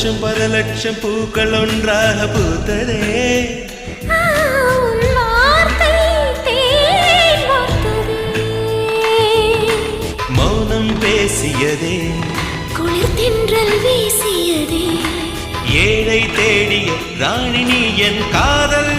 லட்சம் பல லட்சம் பூக்கள் ஒன்றாக பூத்ததே மௌனம் பேசியதே குளிர் தென்றல் வீசியதே ஏழை தேடிய ராணி நீ என் காதல்